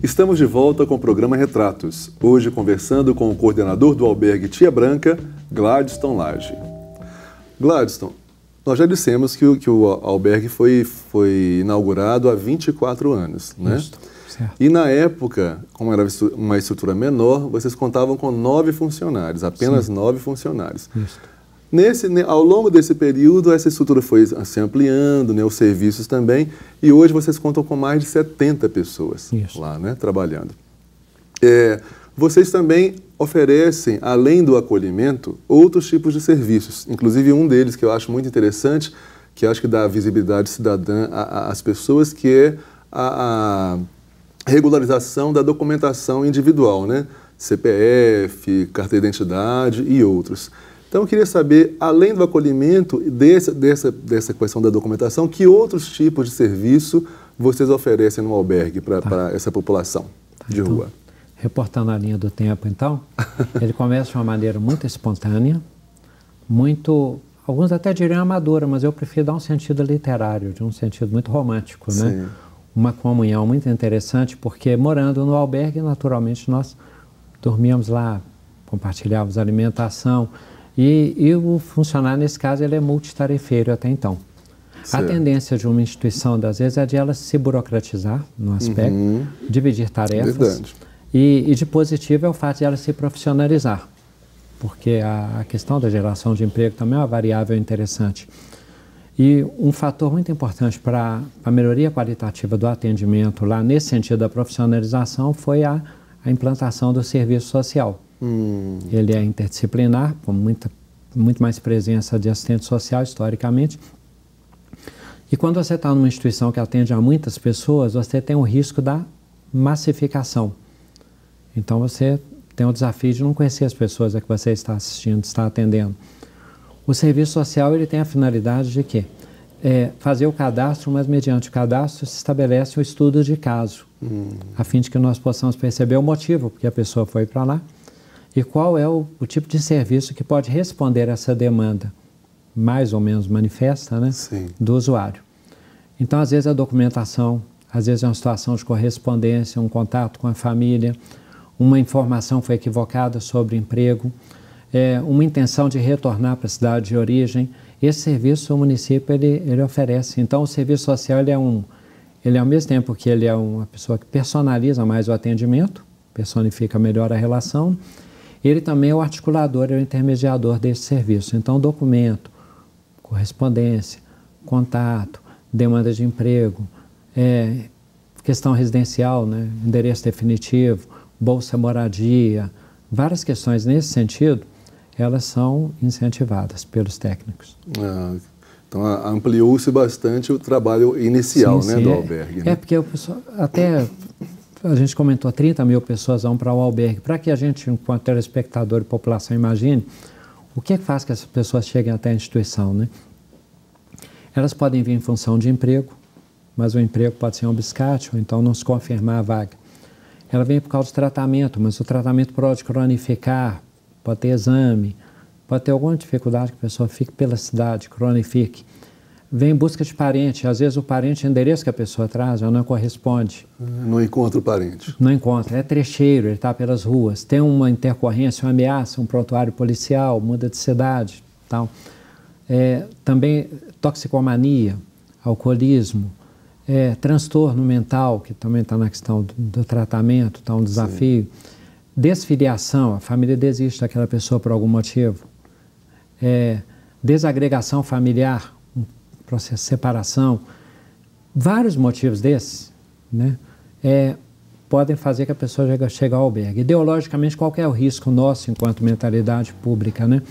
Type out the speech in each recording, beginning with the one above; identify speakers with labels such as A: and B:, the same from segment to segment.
A: Estamos de volta com o programa Retratos, hoje conversando com o coordenador do albergue Tia Branca, Gladstone Lage. Gladstone, nós já dissemos que o albergue foi inaugurado há 24 anos, né?
B: Isso, certo.
A: E na época, como era uma estrutura menor, vocês contavam com 9 funcionários, apenas 9 funcionários.
B: Isso.
A: Ao longo desse período, essa estrutura foi se ampliando, né, os serviços também, e hoje vocês contam com mais de 70 pessoas lá, né, trabalhando. Vocês também oferecem, além do acolhimento, outros tipos de serviços, inclusive um deles que eu acho muito interessante, que acho que dá visibilidade cidadã às pessoas, que é a regularização da documentação individual, né, CPF, carteira de identidade e outros. Então, eu queria saber, além do acolhimento dessa questão da documentação, que outros tipos de serviço vocês oferecem no albergue para essa população de rua?
B: Reportando a linha do tempo, então, ele começa de uma maneira muito espontânea, alguns até diriam amadora, mas eu prefiro dar um sentido literário, de um sentido muito romântico, né? Uma comunhão muito interessante, porque morando no albergue, naturalmente, nós dormíamos lá, compartilhávamos alimentação. E o funcionário, nesse caso, ele é multitarefeiro até então. Certo. A tendência de uma instituição, às vezes, é de ela se burocratizar no aspecto, dividir tarefas.
A: Verdade.
B: E de positivo é o fato de ela se profissionalizar, porque a questão da geração de emprego também é uma variável interessante. E um fator muito importante para a melhoria qualitativa do atendimento lá, nesse sentido da profissionalização, foi a implantação do serviço social. Ele é interdisciplinar, com muito mais presença de assistente social historicamente. E quando você está numa instituição que atende a muitas pessoas, você tem o risco da massificação. Então você tem o desafio de não conhecer as pessoas a que você está assistindo, está atendendo. O serviço social ele tem a finalidade de quê? Fazer o cadastro, mas mediante o cadastro se estabelece o estudo de caso, a fim de que nós possamos perceber o motivo porque a pessoa foi para lá, e qual é o tipo de serviço que pode responder a essa demanda, mais ou menos manifesta, né, do usuário. Então, às vezes, a documentação, às vezes é uma situação de correspondência, um contato com a família, uma informação foi equivocada sobre emprego, uma intenção de retornar para a cidade de origem. Esse serviço o município ele oferece. Então, o serviço social ele é ao mesmo tempo que ele é uma pessoa que personaliza mais o atendimento, personifica melhor a relação. Ele também é o articulador, é o intermediador desse serviço. Então, documento, correspondência, contato, demanda de emprego, questão residencial, né, endereço definitivo, bolsa moradia, várias questões nesse sentido, elas são incentivadas pelos técnicos.
A: Então, ampliou-se bastante o trabalho inicial do albergue. Né?
B: Porque o pessoal, até a gente comentou, 30 mil pessoas vão para o albergue. Para que a gente, enquanto telespectador e população, imagine o que faz que essas pessoas cheguem até a instituição, né? Elas podem vir em função de emprego, mas o emprego pode ser um biscate, ou então não se confirmar a vaga. Ela vem por causa do tratamento, mas o tratamento pode cronificar, pode ter exame, pode ter alguma dificuldade que a pessoa fique pela cidade, cronifique. Vem em busca de parente, às vezes o parente, o endereço que a pessoa traz já não corresponde.
A: Não encontra o parente.
B: Não encontra, é trecheiro, ele está pelas ruas, tem uma intercorrência, uma ameaça, um prontuário policial, muda de cidade, tal. Também toxicomania, alcoolismo, transtorno mental, que também está na questão do tratamento, está um desafio. Desfiliação, a família desiste daquela pessoa por algum motivo. Desagregação familiar, processo de separação, vários motivos desses, né, podem fazer que a pessoa chegue ao albergue. Ideologicamente, qual que é o risco nosso enquanto mentalidade pública, né?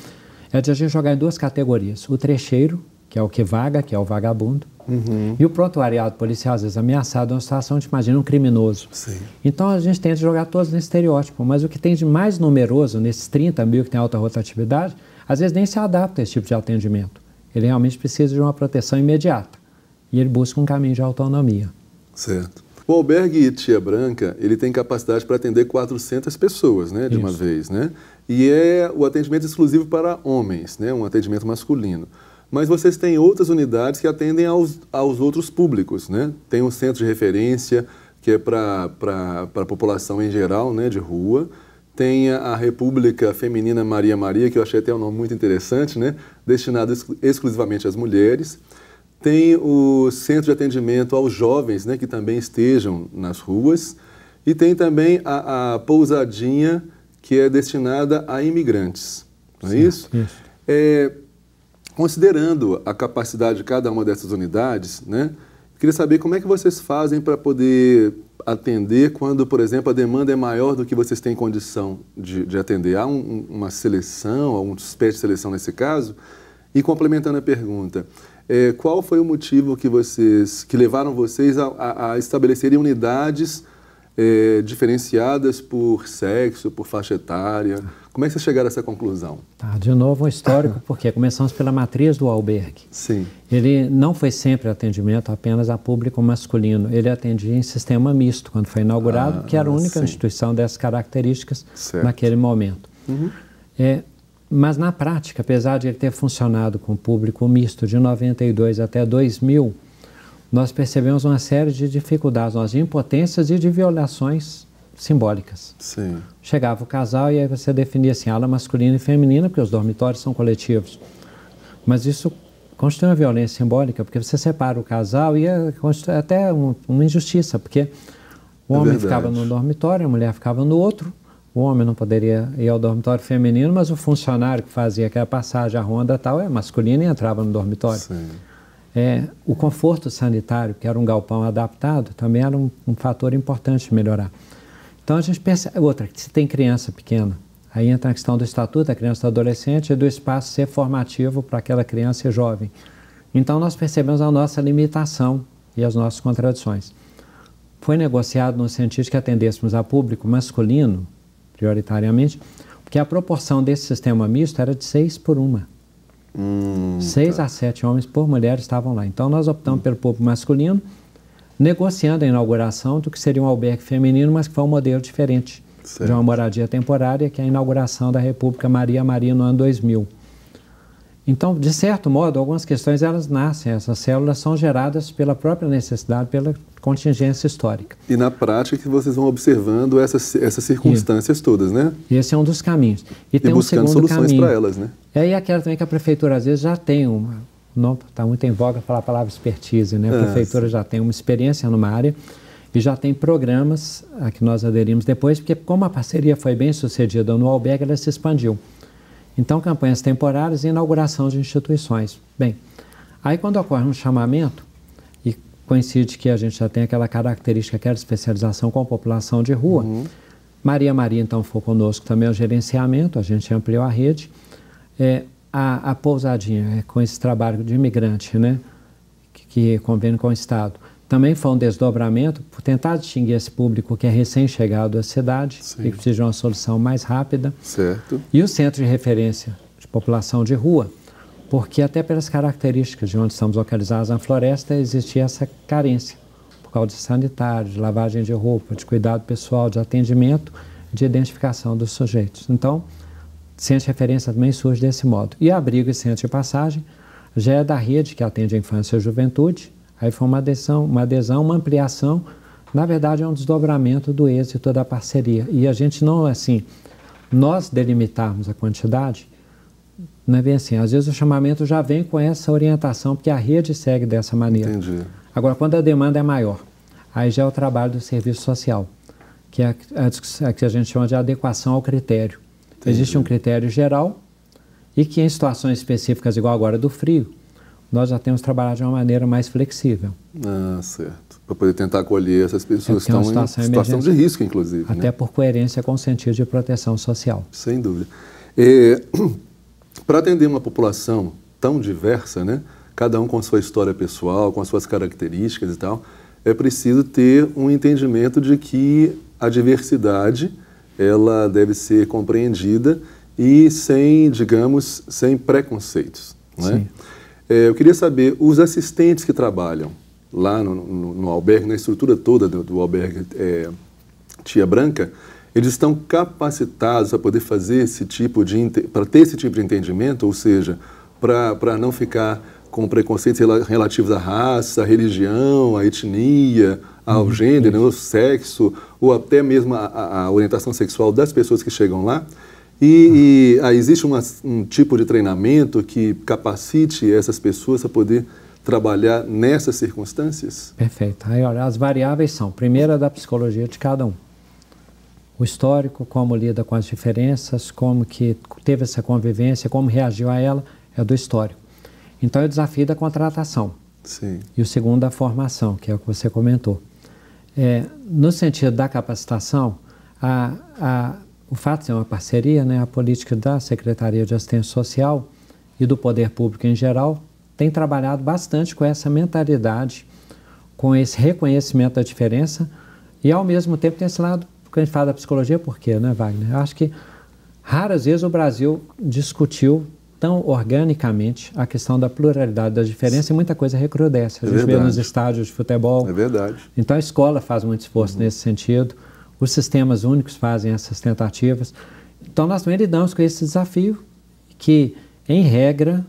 B: É de a gente jogar em duas categorias. O trecheiro, que é o que vaga, que é o vagabundo, e o prontuariado policial, às vezes ameaçado, é uma situação, a gente imagina um criminoso. Então, a gente tenta jogar todos nesse estereótipo, mas o que tem de mais numeroso, nesses 30 mil que tem alta rotatividade, às vezes nem se adapta a esse tipo de atendimento. Ele realmente precisa de uma proteção imediata e ele busca um caminho de autonomia.
A: Certo. O albergue Tia Branca, ele tem capacidade para atender 400 pessoas, né, de uma vez, né? E é o atendimento exclusivo para homens, né, um atendimento masculino. mas vocês têm outras unidades que atendem aos outros públicos, né? Tem um centro de referência, que é para a população em geral, né, de rua. Tem a República Feminina Maria Maria, que eu achei até um nome muito interessante, né? Destinado exclusivamente às mulheres. Tem o Centro de Atendimento aos Jovens, né, que também estejam nas ruas. E tem também a Pousadinha, que é destinada a imigrantes. Não é isso? Isso. Considerando a capacidade de cada uma dessas unidades, né, queria saber como é que vocês fazem para poder atender quando, por exemplo, a demanda é maior do que vocês têm condição de atender. Há uma seleção, uma espécie de seleção nesse caso? E complementando a pergunta, qual foi o motivo que levaram vocês a estabelecerem unidades diferenciadas por sexo, por faixa etária? Como é que vocês chegaram a essa conclusão?
B: Tá, de novo um histórico, porque começamos pela matriz do albergue.
A: Sim.
B: Ele não foi sempre atendimento apenas a público masculino, ele atendia em sistema misto, quando foi inaugurado, que era a única instituição dessas características naquele momento. Uhum. Mas na prática, apesar de ele ter funcionado com público misto de 92 até 2000, nós percebemos uma série de dificuldades, de impotências e de violações simbólicas.
A: Sim.
B: Chegava o casal e aí você definia assim, ala masculina e feminina, porque os dormitórios são coletivos. Mas isso constitui uma violência simbólica, porque você separa o casal e constitui até uma injustiça, porque o homem ficava no dormitório, a mulher ficava no outro, o homem não poderia ir ao dormitório feminino, mas o funcionário que fazia aquela passagem, a ronda tal, é masculino e entrava no dormitório.
A: Sim.
B: O conforto sanitário, que era um galpão adaptado, também era um fator importante de melhorar. Então a gente percebe, outra, que se tem criança pequena, aí entra a questão do estatuto da criança e do adolescente e do espaço ser formativo para aquela criança e jovem. Então nós percebemos a nossa limitação e as nossas contradições. Foi negociado no sentido de que atendêssemos a público masculino, prioritariamente, porque a proporção desse sistema misto era de 6:1. 6 a 7 homens por mulher estavam lá. Então nós optamos pelo público masculino, negociando a inauguração do que seria um albergue feminino, mas que foi um modelo diferente, de uma moradia temporária, que é a inauguração da República Maria Maria no ano 2000. Então, de certo modo, algumas questões elas nascem, essas células são geradas pela própria necessidade, pela contingência histórica.
A: E na prática que vocês vão observando essas circunstâncias todas, né?
B: E esse é um dos caminhos. E tem
A: buscando
B: um segundo
A: soluções para elas, né?
B: E aquela também que a prefeitura às vezes já tem não está muito em voga falar a palavra expertise, né? A prefeitura já tem uma experiência numa área e já tem programas a que nós aderimos depois, porque como a parceria foi bem sucedida no albergue, ela se expandiu. Então, campanhas temporárias e inauguração de instituições. Bem, aí quando ocorre um chamamento, e coincide que a gente já tem aquela característica, aquela especialização com a população de rua, Maria Maria, então, foi conosco também o gerenciamento, a gente ampliou a rede. A Pousadinha, com esse trabalho de imigrante, né, que convém com o Estado, também foi um desdobramento por tentar distinguir esse público que é recém-chegado à cidade. Sim. E precisa de uma solução mais rápida.
A: Certo.
B: E o centro de referência de população de rua, porque até pelas características de onde estamos localizados na floresta, existia essa carência, por causa de sanitário, de lavagem de roupa, de cuidado pessoal, de atendimento, de identificação dos sujeitos. Então, centro de referência também surge desse modo. E abrigo e centro de passagem já é da rede que atende a infância e a juventude. Aí foi uma adesão, uma ampliação, na verdade é um desdobramento do êxito da parceria. E a gente não, assim, nós delimitarmos a quantidade, não é bem assim. Às vezes o chamamento já vem com essa orientação, porque a rede segue dessa maneira.
A: Entendi.
B: Agora, quando a demanda é maior, aí já é o trabalho do serviço social, que é a que a gente chama de adequação ao critério. Entendi. Existe um critério geral e que em situações específicas, igual agora do frio, nós já temos trabalhado de uma maneira mais flexível.
A: Certo. Para poder tentar acolher essas pessoas que estão em situação de risco, inclusive.
B: Até, né, por coerência com o sentido de proteção social.
A: Sem dúvida. Para atender uma população tão diversa, né, cada um com sua história pessoal, com as suas características e tal, é preciso ter um entendimento de que a diversidade ela deve ser compreendida e sem, digamos, sem preconceitos. Não é?
B: Sim.
A: Eu queria saber, os assistentes que trabalham lá no albergue, na estrutura toda do albergue Tia Branca, eles estão capacitados para poder fazer para ter esse tipo de entendimento, ou seja, para não ficar com preconceitos relativos à raça, à religião, à etnia, ao gênero, ao sexo, ou até mesmo a orientação sexual das pessoas que chegam lá. Existe um tipo de treinamento que capacite essas pessoas a poder trabalhar nessas circunstâncias?
B: Perfeito. Aí, olha, as variáveis são, primeiro, da psicologia de cada um. O histórico, como lida com as diferenças, como que teve essa convivência, como reagiu a ela, é do histórico. Então, é o desafio da contratação.
A: Sim.
B: E o segundo, da formação, que é o que você comentou. No sentido da capacitação, o fato de ser uma parceria, né, a política da Secretaria de Assistência Social e do Poder Público em geral tem trabalhado bastante com essa mentalidade, com esse reconhecimento da diferença e, ao mesmo tempo, tem esse lado, que a gente fala da psicologia, por quê, né, Wagner? Eu acho que raras vezes o Brasil discutiu tão organicamente a questão da pluralidade da diferença e muita coisa recrudesce. A gente vê nos estádios de futebol.
A: É verdade.
B: Então a escola faz muito esforço nesse sentido, os sistemas únicos fazem essas tentativas. Então nós também lidamos com esse desafio que, em regra,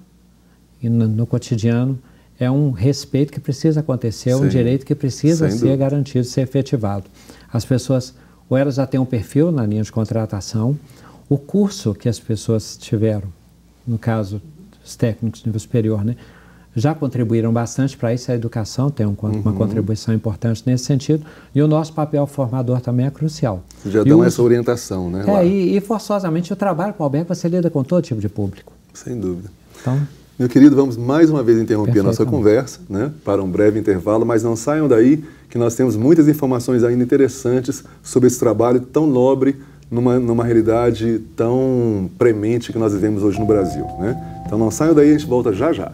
B: e no cotidiano, é um respeito que precisa acontecer, um direito que precisa ser garantido, ser efetivado. As pessoas, ou elas já têm um perfil na linha de contratação, o curso que as pessoas tiveram, no caso, os técnicos de nível superior, né, já contribuíram bastante para isso. A educação tem uma contribuição importante nesse sentido. E o nosso papel formador também é crucial.
A: Já dão essa orientação, né?
B: E forçosamente o trabalho com o albergue você lida com todo tipo de público.
A: Sem dúvida.
B: Então,
A: meu querido, vamos mais uma vez interromper a nossa conversa, né, para um breve intervalo, mas não saiam daí que nós temos muitas informações ainda interessantes sobre esse trabalho tão nobre numa realidade tão premente que nós vivemos hoje no Brasil, né? Então não saiam daí, a gente volta já já.